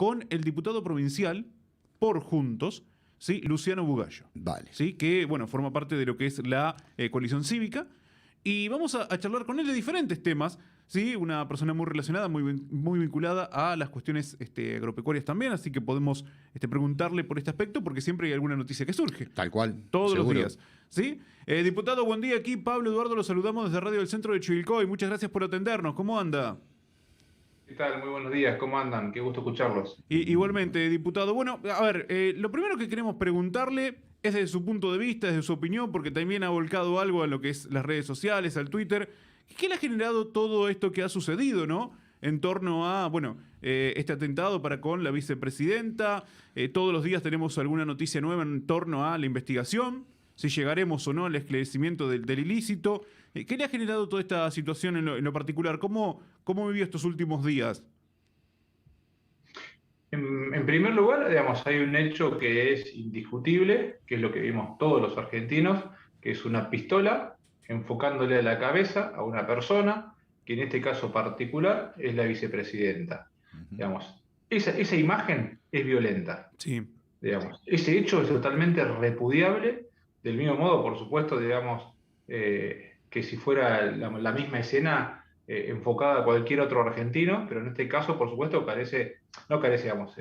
con el diputado provincial por Juntos, ¿sí? Luciano Bugallo. Vale. ¿Sí? Que, bueno, forma parte de lo que es la coalición cívica. Y vamos a charlar con él de diferentes temas, ¿sí? Una persona muy relacionada, muy vinculada a las cuestiones agropecuarias también, así que podemos preguntarle por este aspecto, porque siempre hay alguna noticia que surge. Tal cual. Todos seguro. los días. ¿Sí? Diputado, buen día. Aquí Pablo Eduardo, lo saludamos desde Radio del Centro de Chivilcoy. Muchas gracias por atendernos. ¿Cómo anda? ¿Qué tal? Muy buenos días. ¿Cómo andan? Qué gusto escucharlos. Igualmente, diputado. Bueno, a ver, lo primero que queremos preguntarle es desde su punto de vista, desde su opinión, porque también ha volcado algo a lo que es las redes sociales, al Twitter. ¿Qué le ha generado todo esto que ha sucedido, no? En torno a, bueno, este atentado para con la vicepresidenta. Todos los días tenemos alguna noticia nueva en torno a la investigación, si llegaremos o no al esclarecimiento del ilícito. ¿Qué le ha generado toda esta situación en lo particular? ¿Cómo vivió estos últimos días? En primer lugar, digamos, hay un hecho que es indiscutible, que es lo que vimos todos los argentinos, que es una pistola enfocándole a la cabeza a una persona, que en este caso particular es la vicepresidenta. Digamos, esa imagen es violenta. Sí. Digamos, ese hecho es totalmente repudiable, del mismo modo, por supuesto, digamos, que si fuera la misma escena enfocada a cualquier otro argentino, pero en este caso, por supuesto, digamos,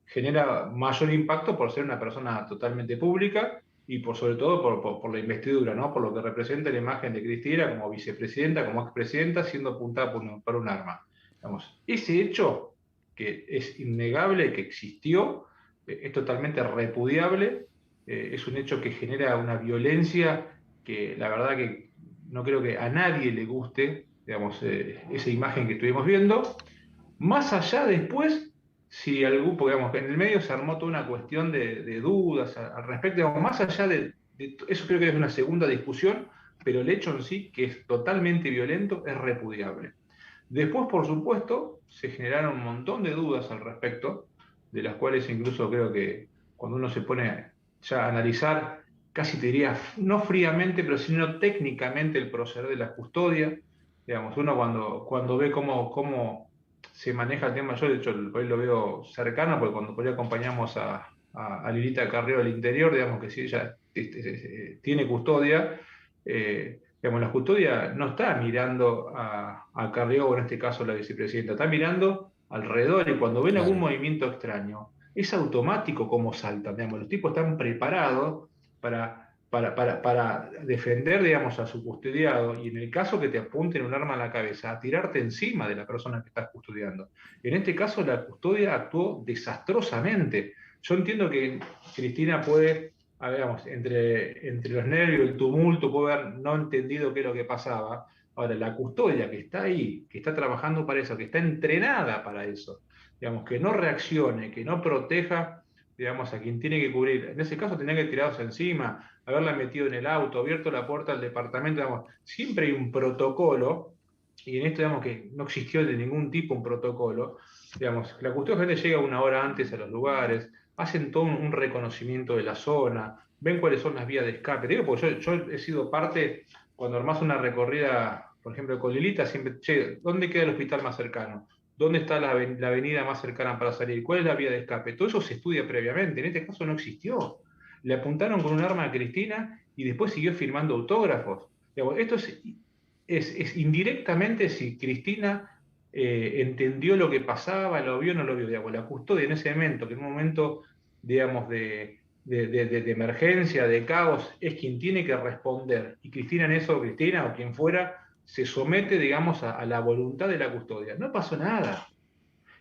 genera mayor impacto por ser una persona totalmente pública y sobre todo por la investidura, ¿no? Por lo que representa la imagen de Cristina como vicepresidenta, como expresidenta, siendo apuntada por un arma. Digamos, ese hecho, que es innegable, que existió, es totalmente repudiable, es un hecho que genera una violencia que la verdad que no creo que a nadie le guste, digamos, esa imagen que estuvimos viendo. Más allá después, si algún, porque digamos, en el medio se armó toda una cuestión de dudas al respecto, digamos, más allá de eso creo que es una segunda discusión, pero el hecho en sí, que es totalmente violento, es repudiable. Después, por supuesto, se generaron un montón de dudas al respecto, de las cuales incluso creo que cuando uno se pone ya a analizar, casi te diría, no fríamente, pero sino técnicamente el proceder de la custodia. Digamos, uno cuando ve cómo se maneja el tema, yo de hecho hoy lo veo cercano, porque cuando por ahí acompañamos a Lilita Carrió del interior, digamos que sí, ella tiene custodia, digamos, la custodia no está mirando a Carrió, o en este caso la vicepresidenta, está mirando alrededor, y cuando ven algún movimiento extraño, es automático cómo saltan, digamos, los tipos están preparados para defender, digamos, a su custodiado, y en el caso que te apunten un arma a la cabeza, a tirarte encima de la persona que estás custodiando. En este caso la custodia actuó desastrosamente. Yo entiendo que Cristina puede, digamos, entre los nervios, el tumulto, puede haber no entendido qué es lo que pasaba. Ahora, la custodia que está ahí, que está trabajando para eso, que está entrenada para eso, digamos, que no reaccione, que no proteja, digamos, a quien tiene que cubrir. En ese caso tenía que tirarse encima, haberla metido en el auto, abierto la puerta del departamento, digamos, siempre hay un protocolo, y en esto, digamos, que no existió de ningún tipo un protocolo. Digamos, la custodia gente llega una hora antes a los lugares, hacen todo un reconocimiento de la zona, ven cuáles son las vías de escape. Te digo, porque yo he sido parte, cuando armás una recorrida, por ejemplo, con Lilita, siempre, che, ¿dónde queda el hospital más cercano? ¿Dónde está la avenida más cercana para salir? ¿Cuál es la vía de escape? Todo eso se estudia previamente. En este caso no existió. Le apuntaron con un arma a Cristina y después siguió firmando autógrafos. Digamos, esto es indirectamente si Cristina entendió lo que pasaba, lo vio o no lo vio. Digamos, la custodia en ese momento, que en un momento, digamos, de emergencia, de caos, es quien tiene que responder. Y Cristina en eso, Cristina o quien fuera, se somete, digamos, a la voluntad de la custodia. No pasó nada.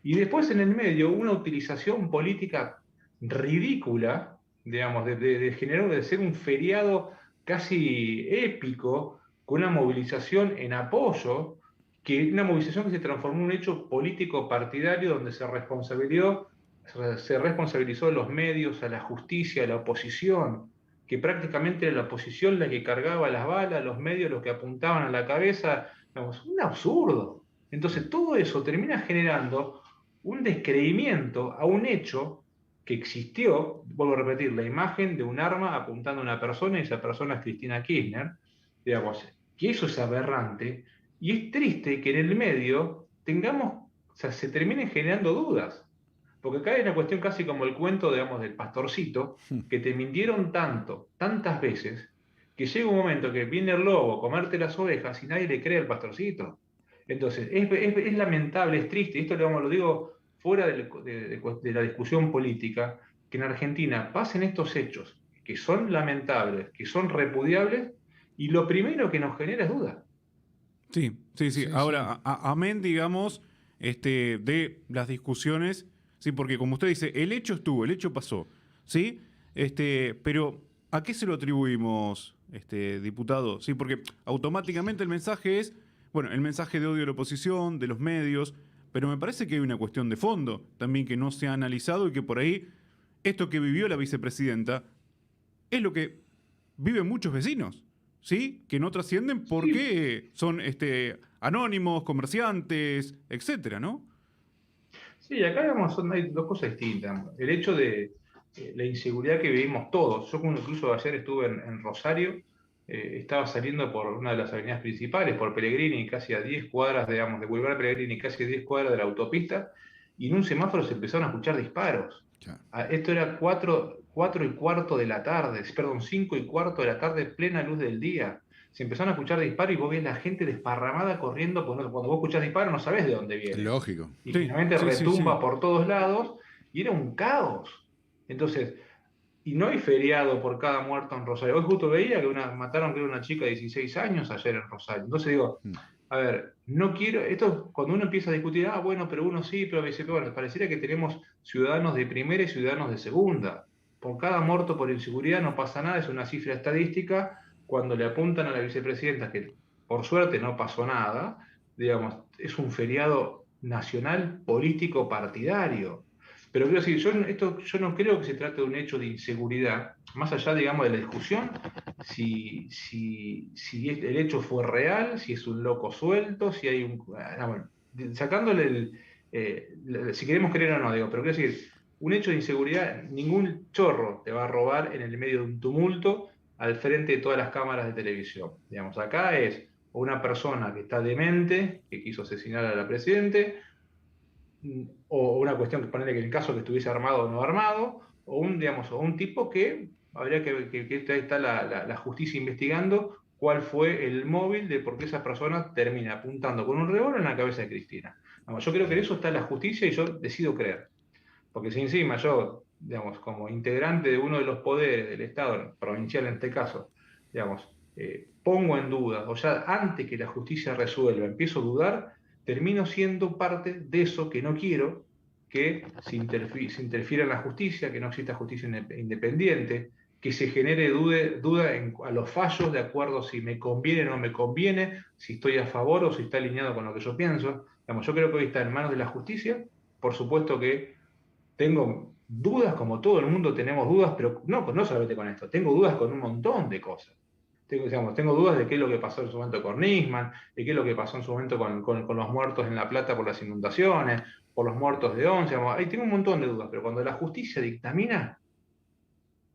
Y después en el medio una utilización política ridícula, digamos, de ser un feriado casi épico, con una movilización en apoyo, una movilización que se transformó en un hecho político partidario donde se responsabilizó a los medios, a la justicia, a la oposición, que prácticamente era la oposición la que cargaba las balas, los medios los que apuntaban a la cabeza. Digamos, un absurdo. Entonces todo eso termina generando un descreimiento a un hecho que existió. Vuelvo a repetir, la imagen de un arma apuntando a una persona, y esa persona es Cristina Kirchner, digamos, que eso es aberrante, y es triste que en el medio tengamos, o sea, se terminen generando dudas. Porque acá hay una cuestión casi como el cuento, digamos, del pastorcito, que te mintieron tanto, tantas veces, que llega un momento que viene el lobo a comerte las ovejas y nadie le cree al pastorcito. Entonces, es lamentable, es triste, esto digamos, lo digo fuera de la discusión política, que en Argentina pasen estos hechos que son lamentables, que son repudiables, y lo primero que nos genera es duda. Sí, sí, sí. Sí, sí. Ahora, amén, digamos, de las discusiones, sí, porque como usted dice, el hecho estuvo, el hecho pasó, ¿sí? Pero ¿a qué se lo atribuimos, diputado? Sí, porque automáticamente el mensaje es, bueno, el mensaje de odio de la oposición, de los medios, pero me parece que hay una cuestión de fondo también que no se ha analizado y que por ahí esto que vivió la vicepresidenta es lo que viven muchos vecinos, ¿sí? Que no trascienden Sí, porque son anónimos, comerciantes, etcétera, ¿no? sí, acá digamos, hay dos cosas distintas. El hecho de la inseguridad que vivimos todos. Yo como incluso ayer estuve en Rosario, estaba saliendo por una de las avenidas principales, por Pellegrini, casi a 10 cuadras, digamos, de Boulevard Pellegrini, casi a 10 cuadras de la autopista, y en un semáforo se empezaron a escuchar disparos. Claro. Esto era 4:15 de la tarde, perdón, 5:15 de la tarde, plena luz del día. Se empezaron a escuchar disparos y vos ves la gente desparramada corriendo, cuando vos escuchás disparos no sabés de dónde viene Lógico. y Sí, finalmente sí, sí, sí. retumba por todos lados y era un caos. Entonces, y no hay feriado por cada muerto en Rosario. Hoy justo veía que mataron creo una chica de 16 años ayer en Rosario. Entonces digo, Mm. a ver, no quiero, esto cuando uno empieza a discutir, bueno, pero uno sí, pero me dice, bueno, pareciera que tenemos ciudadanos de primera y ciudadanos de segunda. Por cada muerto por inseguridad no pasa nada, es una cifra estadística. Cuando le apuntan a la vicepresidenta, que por suerte no pasó nada, digamos, es un feriado nacional político partidario. Pero quiero decir, yo no creo que se trate de un hecho de inseguridad, más allá, digamos, de la discusión, si el hecho fue real, si es un loco suelto, si hay un... bueno, sacándole si queremos creer o no, digo, pero quiero decir, un hecho de inseguridad, ningún chorro te va a robar en el medio de un tumulto al frente de todas las cámaras de televisión. Digamos, acá es una persona que está demente, que quiso asesinar a la presidente, o una cuestión que ponerle que en el caso que estuviese armado o no armado, o un tipo que habría que está la justicia investigando cuál fue el móvil de por qué esa persona termina apuntando con un revólver en la cabeza de Cristina. Vamos, yo creo que en eso está la justicia y yo decido creer. Porque si encima yo, digamos, como integrante de uno de los poderes del Estado, provincial en este caso, digamos, pongo en duda, o ya antes que la justicia resuelva, empiezo a dudar, termino siendo parte de eso que no quiero, que se interfiera en la justicia, que no exista justicia independiente, que se genere duda a los fallos de acuerdo si me conviene o no me conviene, si estoy a favor o si está alineado con lo que yo pienso. Digamos, yo creo que hoy está en manos de la justicia, por supuesto que tengo dudas, como todo el mundo tenemos dudas, pero no solamente con esto, tengo dudas con un montón de cosas. Tengo dudas de qué es lo que pasó en su momento con Nisman, de qué es lo que pasó en su momento con los muertos en La Plata por las inundaciones, por los muertos de Once. Ahí tengo un montón de dudas, pero cuando la justicia dictamina,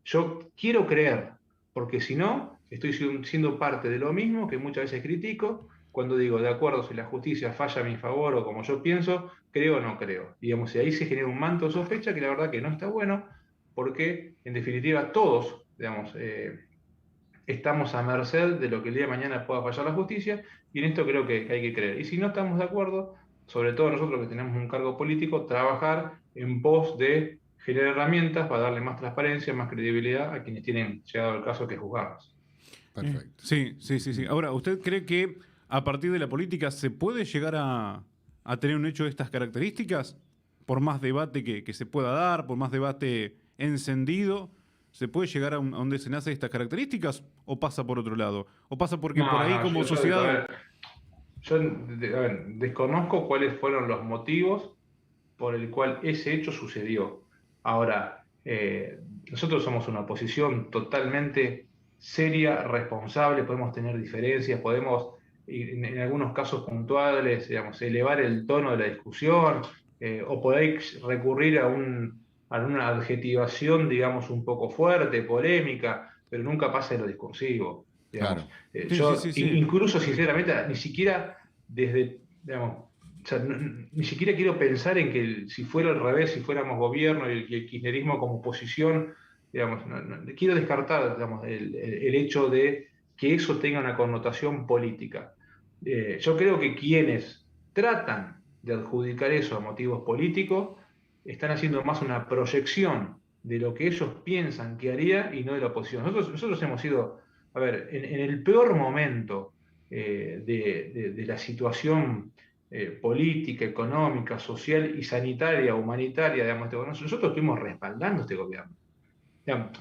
yo quiero creer, porque si no, estoy siendo parte de lo mismo que muchas veces critico, cuando digo, de acuerdo, si la justicia falla a mi favor o como yo pienso, creo o no creo. Digamos, y ahí se genera un manto de sospecha que la verdad que no está bueno, porque en definitiva todos, digamos, estamos a merced de lo que el día de mañana pueda fallar la justicia, y en esto creo que hay que creer. Y si no estamos de acuerdo, sobre todo nosotros que tenemos un cargo político, trabajar en pos de generar herramientas para darle más transparencia, más credibilidad a quienes tienen llegado el caso que juzgamos. Perfecto. Sí, sí, sí, sí. Ahora, ¿usted cree que a partir de la política se puede llegar a tener un hecho de estas características? Por más debate que se pueda dar, por más debate encendido, ¿se puede llegar a un desenlace de estas características o pasa por otro lado? ¿O pasa porque por ahí como A sociedad... ver, a ver, desconozco cuáles fueron los motivos por el cual ese hecho sucedió. Ahora, nosotros somos una oposición totalmente seria, responsable, podemos tener diferencias, podemos, en algunos casos puntuales, digamos, elevar el tono de la discusión, o podéis recurrir a una adjetivación, digamos, un poco fuerte, polémica, pero nunca pasa de lo discursivo. Digamos. Claro. Sí, sí, sí, sí. Incluso, sinceramente, ni siquiera desde, digamos, o sea, ni siquiera quiero pensar en que si fuera al revés, si fuéramos gobierno y el kirchnerismo como oposición, digamos, quiero descartar, digamos, el hecho de que eso tenga una connotación política. Yo creo que quienes tratan de adjudicar eso a motivos políticos están haciendo más una proyección de lo que ellos piensan que haría y no de la oposición. Nosotros hemos sido, a ver, en el peor momento de la situación política, económica, social y sanitaria, humanitaria, digamos, nosotros estuvimos respaldando este gobierno. Digamos,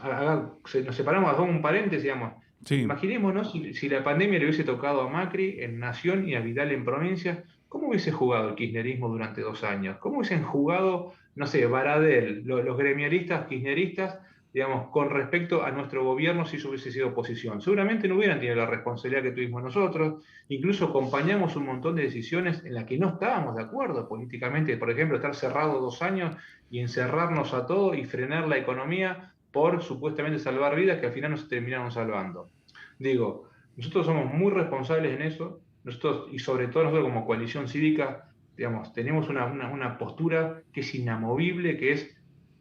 nos separamos, hagamos un paréntesis, digamos, Sí. imaginémonos si la pandemia le hubiese tocado a Macri en Nación y a Vidal en provincia, ¿cómo hubiese jugado el kirchnerismo durante 2 años? ¿Cómo hubiesen jugado, no sé, Baradel, los gremialistas kirchneristas, digamos, con respecto a nuestro gobierno si eso hubiese sido oposición? Seguramente no hubieran tenido la responsabilidad que tuvimos nosotros, incluso acompañamos un montón de decisiones en las que no estábamos de acuerdo políticamente, por ejemplo, estar cerrado 2 años y encerrarnos a todos y frenar la economía por supuestamente salvar vidas que al final no se terminaron salvando. Digo, nosotros somos muy responsables en eso, nosotros, y sobre todo nosotros como coalición cívica, digamos, tenemos una postura que es inamovible, que es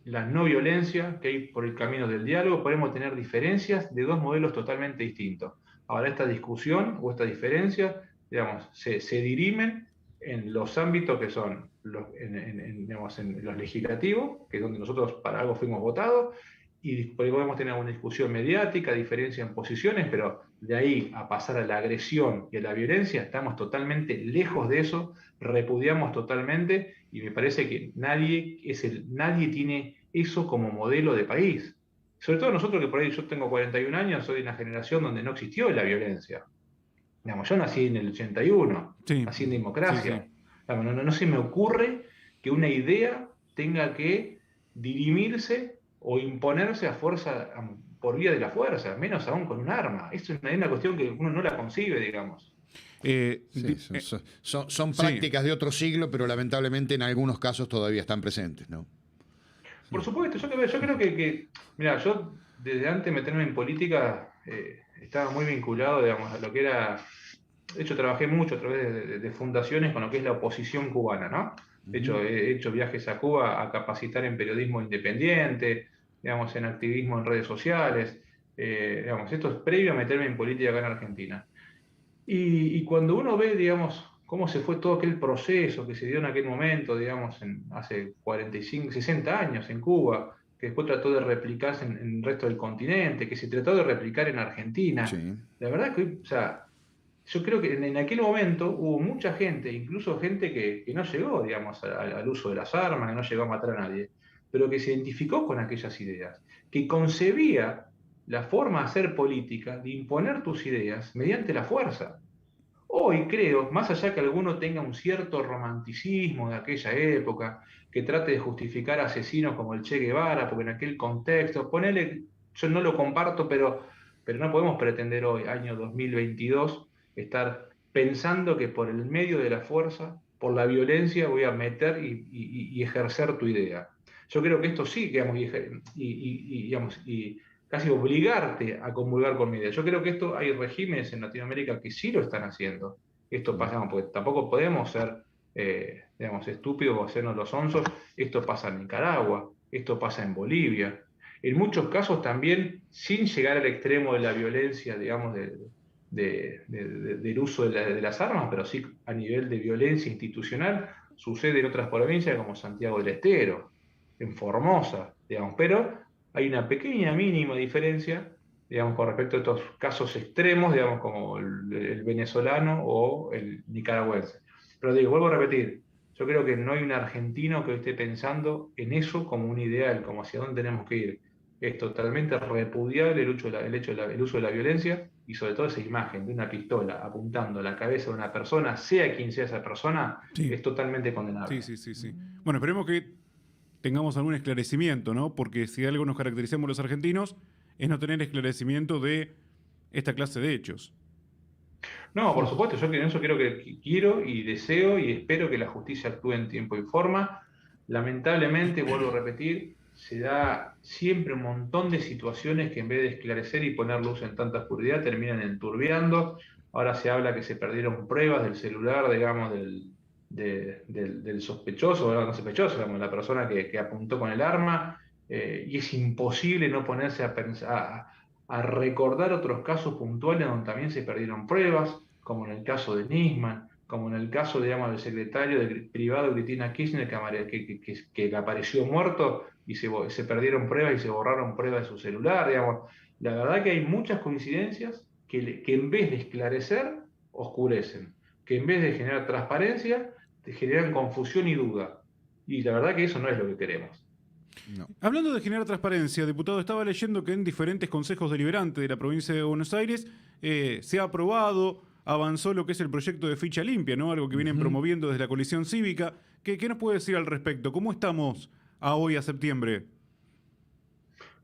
la no violencia, que hay por el camino del diálogo, podemos tener diferencias de dos modelos totalmente distintos. Ahora, esta discusión o esta diferencia, digamos, se dirimen en los ámbitos que son digamos, en los legislativos, que es donde nosotros para algo fuimos votados, y podemos tener una discusión mediática, diferencia en posiciones, pero de ahí a pasar a la agresión y a la violencia, estamos totalmente lejos de eso, repudiamos totalmente, y me parece que nadie tiene eso como modelo de país. Sobre todo nosotros que por ahí yo tengo 41 años, soy de una generación donde no existió la violencia. Digamos, yo nací en el 81, Sí, nací en sí, sí. democracia. Digamos, no se me ocurre que una idea tenga que dirimirse o imponerse a fuerza, por vía de la fuerza, menos aún con un arma. Esto es una cuestión que uno no la concibe, digamos. Sí, son Sí, prácticas de otro siglo, pero lamentablemente en algunos casos todavía están presentes, ¿no? Por supuesto, yo creo mira, yo desde antes de meterme en política estaba muy vinculado, digamos, a lo que era. De hecho, trabajé mucho a través de fundaciones con lo que es la oposición cubana, ¿no? De hecho, he hecho viajes a Cuba a capacitar en periodismo independiente, digamos, en activismo en redes sociales. Digamos, esto es previo a meterme en política acá en Argentina. Y cuando uno ve, digamos, cómo se fue todo aquel proceso que se dio en aquel momento, digamos, hace 45, 60 años en Cuba, que después trató de replicarse en el resto del continente, que se trató de replicar en Argentina, Sí. la verdad que, o sea, yo creo que en aquel momento hubo mucha gente, incluso gente que no llegó, digamos, al uso de las armas, que no llegó a matar a nadie, pero que se identificó con aquellas ideas, que concebía la forma de hacer política, de imponer tus ideas mediante la fuerza. Hoy creo, más allá que alguno tenga un cierto romanticismo de aquella época, que trate de justificar asesinos como el Che Guevara, porque en aquel contexto, ponele, yo no lo comparto, pero no podemos pretender hoy, año 2022, estar pensando que por el medio de la fuerza, por la violencia, voy a meter y ejercer tu idea. Yo creo que esto sí, digamos, digamos, y casi obligarte a comulgar con mi idea. Yo creo que esto hay regímenes en Latinoamérica que sí lo están haciendo. Esto pasa, porque tampoco podemos ser, digamos, estúpidos o hacernos los onzos. Esto pasa en Nicaragua, esto pasa en Bolivia. En muchos casos también, sin llegar al extremo de la violencia, digamos, del uso de las armas, pero sí a nivel de violencia institucional, sucede en otras provincias como Santiago del Estero, en Formosa, digamos, pero hay una pequeña, mínima diferencia, digamos, con respecto a estos casos extremos, digamos, como el venezolano o el nicaragüense. Pero digo, vuelvo a repetir, yo creo que no hay un argentino que esté pensando en eso como un ideal, como hacia dónde tenemos que ir. Es totalmente repudiable el uso de la violencia y sobre todo esa imagen de una pistola apuntando a la cabeza de una persona, sea quien sea esa persona, sí, es totalmente sí, condenable. sí, sí, sí. Bueno, esperemos que tengamos algún esclarecimiento, ¿no? Porque si algo nos caracterizamos los argentinos es no tener esclarecimiento de esta clase de hechos. No, por supuesto, yo en eso quiero y deseo y espero que la justicia actúe en tiempo y forma. Lamentablemente, vuelvo a repetir, se da siempre un montón de situaciones que en vez de esclarecer y poner luz en tanta oscuridad terminan enturbiando. Ahora se habla que se perdieron pruebas del celular, digamos, del sospechoso, no sospechoso, digamos, la persona que apuntó con el arma, y es imposible no ponerse a recordar otros casos puntuales donde también se perdieron pruebas, como en el caso de Nisman, como en el caso, digamos, del secretario privado de Cristina Kirchner que apareció muerto y se perdieron pruebas y se borraron pruebas de su celular, digamos. La verdad que hay muchas coincidencias que en vez de esclarecer, oscurecen, que en vez de generar transparencia, te generan confusión y duda. Y la verdad que eso no es lo que queremos. No. Hablando de generar transparencia, diputado, estaba leyendo que en diferentes consejos deliberantes de la provincia de Buenos Aires se ha aprobado, avanzó lo que es el proyecto de ficha limpia, ¿no? Algo que vienen promoviendo desde la coalición cívica. ¿Qué nos puede decir al respecto? ¿Cómo estamos a hoy, a septiembre?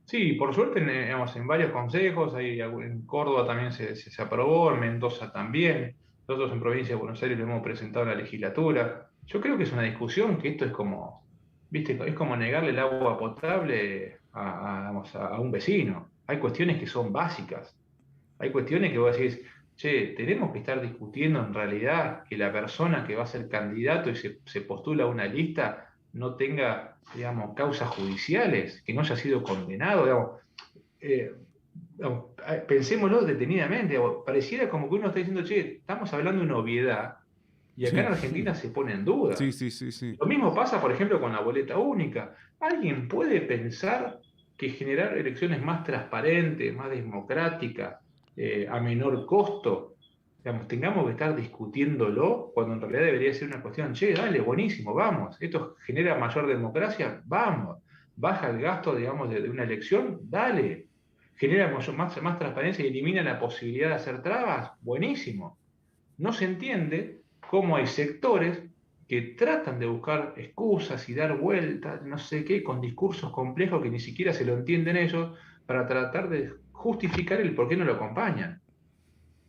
Sí, por suerte, digamos, en varios consejos, en Córdoba también se aprobó, en Mendoza también, nosotros en provincia de Buenos Aires lo hemos presentado a la legislatura. Yo creo que es una discusión que esto es como, viste, es como negarle el agua potable digamos, a un vecino. Hay cuestiones que son básicas, hay cuestiones que vos decís, che, tenemos que estar discutiendo en realidad que la persona que va a ser candidato y se postula a una lista no tenga, digamos, causas judiciales, que no haya sido condenado, digamos. Eh, Pensémoslo detenidamente, digamos, pareciera como que uno está diciendo, che, estamos hablando de una obviedad, y acá en Sí, Argentina se pone en duda. sí, sí, sí, sí. Lo mismo pasa, por ejemplo, con la boleta única. ¿Alguien puede pensar que generar elecciones más transparentes, más democráticas, a menor costo, digamos, tengamos que estar discutiéndolo cuando en realidad debería ser una cuestión, che, dale, buenísimo, vamos, esto genera mayor democracia, vamos, baja el gasto, digamos, de una elección, dale, genera más transparencia y elimina la posibilidad de hacer trabas, buenísimo. No se entiende cómo hay sectores que tratan de buscar excusas y dar vueltas, no sé qué, con discursos complejos que ni siquiera se lo entienden ellos, para tratar de justificar el por qué no lo acompañan.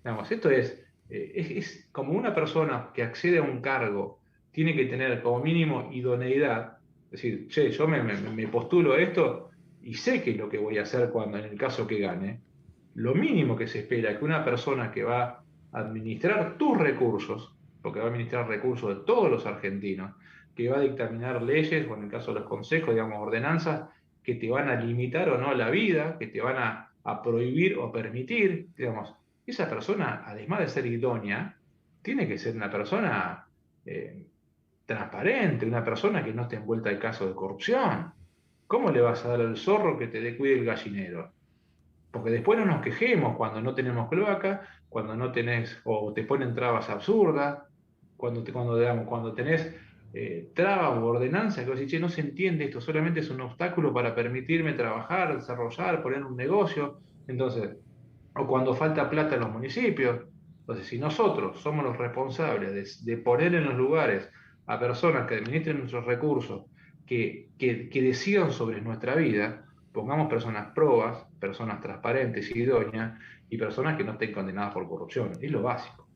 Digamos, esto es como una persona que accede a un cargo, tiene que tener como mínimo idoneidad, es decir, che, yo me postulo a esto y sé qué es lo que voy a hacer cuando, en el caso que gane. Lo mínimo que se espera es que una persona que va a administrar tus recursos, porque va a administrar recursos de todos los argentinos, que va a dictaminar leyes, o en el caso de los consejos, digamos, ordenanzas, que te van a limitar o no la vida, que te van a prohibir o permitir, digamos, esa persona, además de ser idónea, tiene que ser una persona eh, transparente, una persona que no esté envuelta en casos de corrupción. ¿Cómo le vas a dar al zorro que te cuide el gallinero? Porque después no nos quejemos cuando no tenemos cloaca, cuando no tenés, o te ponen trabas absurdas, cuando tenés trabas o ordenanzas que vos decís, che, no se entiende esto, solamente es un obstáculo para permitirme trabajar, desarrollar, poner un negocio. Entonces, o cuando falta plata en los municipios. Entonces, si nosotros somos los responsables de poner en los lugares a personas que administren nuestros recursos, que decidan sobre nuestra vida, pongamos personas probas, personas transparentes y idóneas, y personas que no estén condenadas por corrupción. Es lo básico.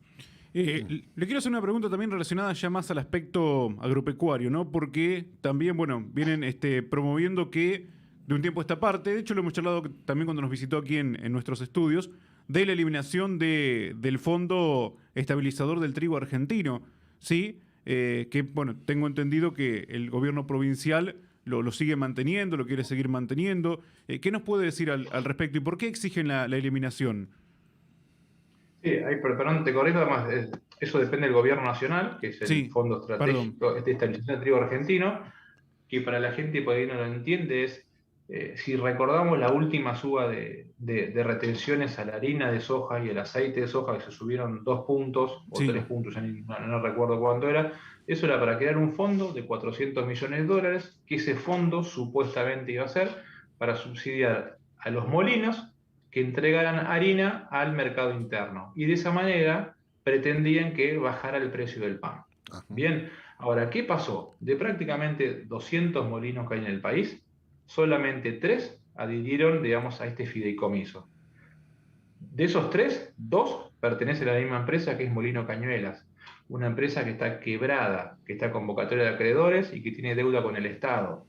Le quiero hacer una pregunta también relacionada ya más al aspecto agropecuario, ¿no? Porque también, bueno, vienen promoviendo que de un tiempo a esta parte, de hecho lo hemos charlado también cuando nos visitó aquí en nuestros estudios, de la eliminación del Fondo Estabilizador del Trigo Argentino, ¿sí? Que, bueno, tengo entendido que el gobierno provincial lo sigue manteniendo, lo quiere seguir manteniendo. ¿Qué nos puede decir al respecto y por qué exigen la eliminación? Sí, perdón, te corrijo, además, eso depende del gobierno nacional, que es el Sí, Fondo perdón. Estratégico de Estabilización del Trigo Argentino, que para la gente por ahí no lo entiende es, si recordamos la última suba de retenciones a la harina de soja y el aceite de soja, que se subieron 2 puntos o Sí. 3 puntos, ya no recuerdo cuánto era, eso era para crear un fondo de $400 millones, que ese fondo supuestamente iba a ser para subsidiar a los molinos que entregaran harina al mercado interno. Y de esa manera pretendían que bajara el precio del pan. Ajá. Bien, ahora, ¿qué pasó? De prácticamente 200 molinos que hay en el país, solamente 3 adhirieron, digamos, a este fideicomiso. De esos 3, 2 pertenecen a la misma empresa que es Molino Cañuelas, una empresa que está quebrada, que está convocatoria de acreedores y que tiene deuda con el Estado.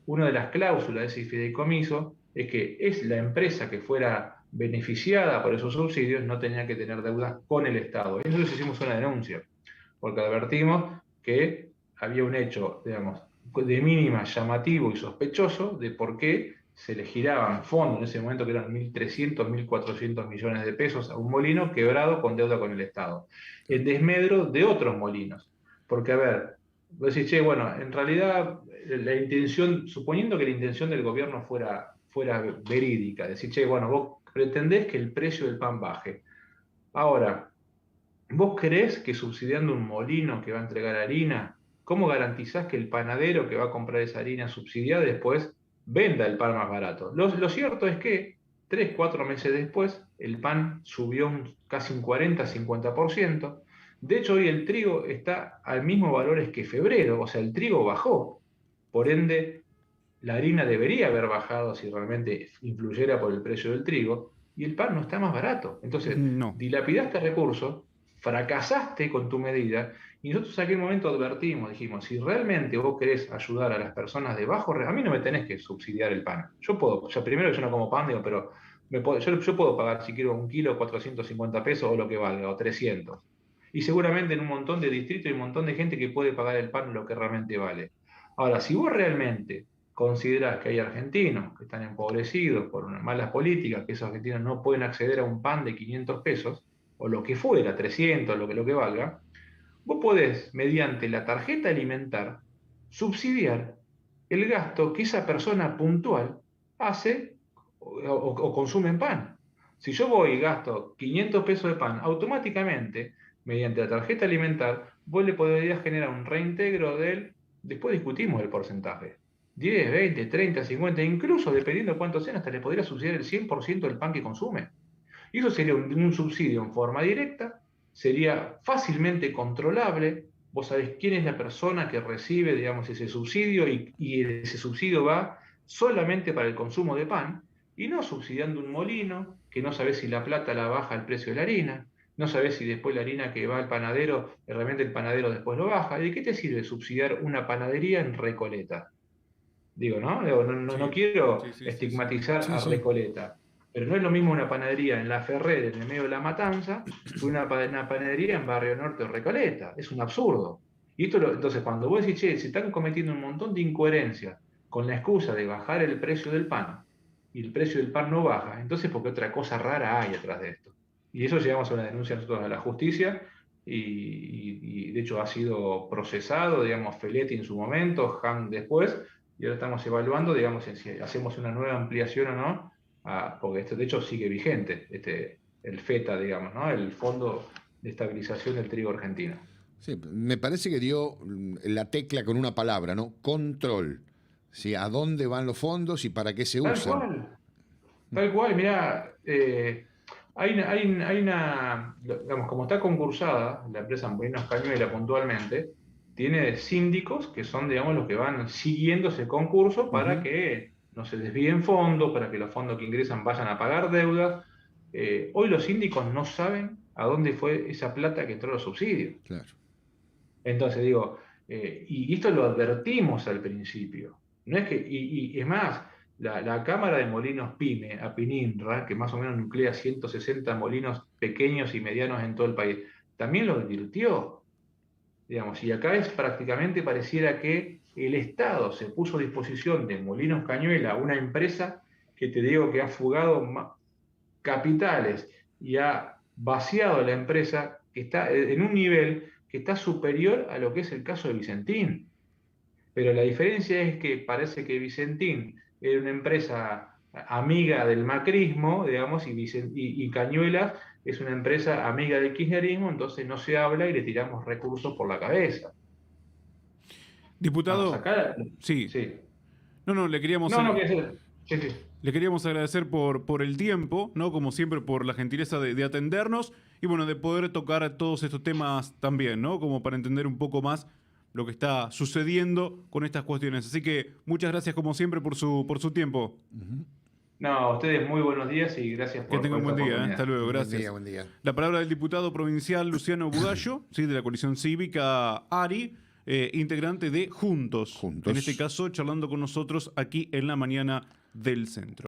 Una de las cláusulas de ese fideicomiso es que es la empresa que fuera beneficiada por esos subsidios no tenía que tener deudas con el Estado. Entonces hicimos una denuncia, porque advertimos que había un hecho, digamos, de mínima llamativo y sospechoso de por qué se le giraban fondos en ese momento que eran 1.300, 1.400 millones de pesos a un molino quebrado con deuda con el Estado, en desmedro de otros molinos. Porque, a ver, vos decís, che, bueno, en realidad la intención, suponiendo que la intención del gobierno fuera verídica, decir, che, bueno, vos pretendés que el precio del pan baje. Ahora, ¿vos creés que subsidiando un molino que va a entregar harina, cómo garantizás que el panadero que va a comprar esa harina subsidiada después venda el pan más barato? Lo cierto es que 3, 4 meses después el pan subió casi un 40-50%. De hecho, hoy el trigo está al mismo valores que febrero, o sea, el trigo bajó. Por ende, la harina debería haber bajado si realmente influyera por el precio del trigo, y el pan no está más barato. Entonces, No. dilapidaste recursos, fracasaste con tu medida, y nosotros en aquel momento advertimos, dijimos, si realmente vos querés ayudar a las personas de bajo, a mí no me tenés que subsidiar el pan. Yo puedo, primero yo no como pan, digo, pero yo puedo pagar si quiero un kilo 450 pesos o lo que valga, o 300. Y seguramente en un montón de distritos hay un montón de gente que puede pagar el pan lo que realmente vale. Ahora, si vos realmente considerás que hay argentinos que están empobrecidos por unas malas políticas, que esos argentinos no pueden acceder a un pan de 500 pesos, o lo que fuera, 300, lo que valga, vos podés, mediante la tarjeta alimentar, subsidiar el gasto que esa persona puntual hace o consume en pan. Si yo voy y gasto 500 pesos de pan, automáticamente, mediante la tarjeta alimentar, vos le podrías generar un reintegro después discutimos el porcentaje. 10, 20, 30, 50, incluso dependiendo de cuánto sean, hasta le podría subsidiar el 100% del pan que consume. Y eso sería un subsidio en forma directa, sería fácilmente controlable. Vos sabés quién es la persona que recibe, digamos, ese subsidio y ese subsidio va solamente para el consumo de pan y no subsidiando un molino que no sabés si la plata la baja el precio de la harina, no sabés si después la harina que va al panadero, realmente el panadero después lo baja. ¿Y de qué te sirve subsidiar una panadería en Recoleta? Digo, ¿no? No Sí, quiero sí, sí, sí, sí. estigmatizar Sí, a sí. Recoleta, pero no es lo mismo una panadería en La Ferrer, en el medio de La Matanza, que una panadería en Barrio Norte o Recoleta. Es un absurdo. Y entonces, cuando vos decís, che, se están cometiendo un montón de incoherencias con la excusa de bajar el precio del pan, y el precio del pan no baja, entonces porque otra cosa rara hay atrás de esto. Y eso llevamos a una denuncia nosotros a la justicia, y de hecho ha sido procesado, digamos, Feletti en su momento, Han después, y ahora estamos evaluando, digamos, si hacemos una nueva ampliación o no, porque esto de hecho sigue vigente, el FETA, digamos, ¿no? El Fondo de Estabilización del Trigo Argentino. Sí, me parece que dio la tecla con una palabra, ¿no? Control. ¿Sí? ¿A dónde van los fondos y para qué se usan? Tal cual, mirá, digamos, como está concursada la empresa Molinos Cañuela puntualmente, tiene síndicos que son, digamos, los que van siguiendo ese concurso para Ujú. que no se desvíen fondos, para que los fondos que ingresan vayan a pagar deudas. Hoy los síndicos no saben a dónde fue esa plata que entró a los subsidios. Claro. Entonces digo, y esto lo advertimos al principio. No es que, y es más, la Cámara de Molinos PYME, APININRA, que más o menos nuclea 160 molinos pequeños y medianos en todo el país, también lo advirtió, digamos, y acá es prácticamente pareciera que el Estado se puso a disposición de Molinos Cañuela, una empresa que te digo que ha fugado capitales y ha vaciado la empresa, que está en un nivel que está superior a lo que es el caso de Vicentín. Pero la diferencia es que parece que Vicentín era una empresa amiga del macrismo, digamos, y Cañuelas es una empresa amiga del kirchnerismo, entonces no se habla y le tiramos recursos por la cabeza. Vamos, Diputado, acá, sí. sí. No, le queríamos, No, no, que sí, sí. le queríamos agradecer por el tiempo, ¿no? Como siempre, por la gentileza de atendernos y bueno, de poder tocar todos estos temas también, ¿no? Como para entender un poco más lo que está sucediendo con estas cuestiones. Así que muchas gracias como siempre por su tiempo. No, a ustedes muy buenos días y gracias Que por tenga un esta buen día, ¿eh? Hasta oportunidad. luego, Buen día, gracias. buen día. La palabra del diputado provincial Luciano Bugallo, ¿sí? De la coalición cívica ARI, integrante de Juntos. Juntos. En este caso, charlando con nosotros aquí en la mañana del centro.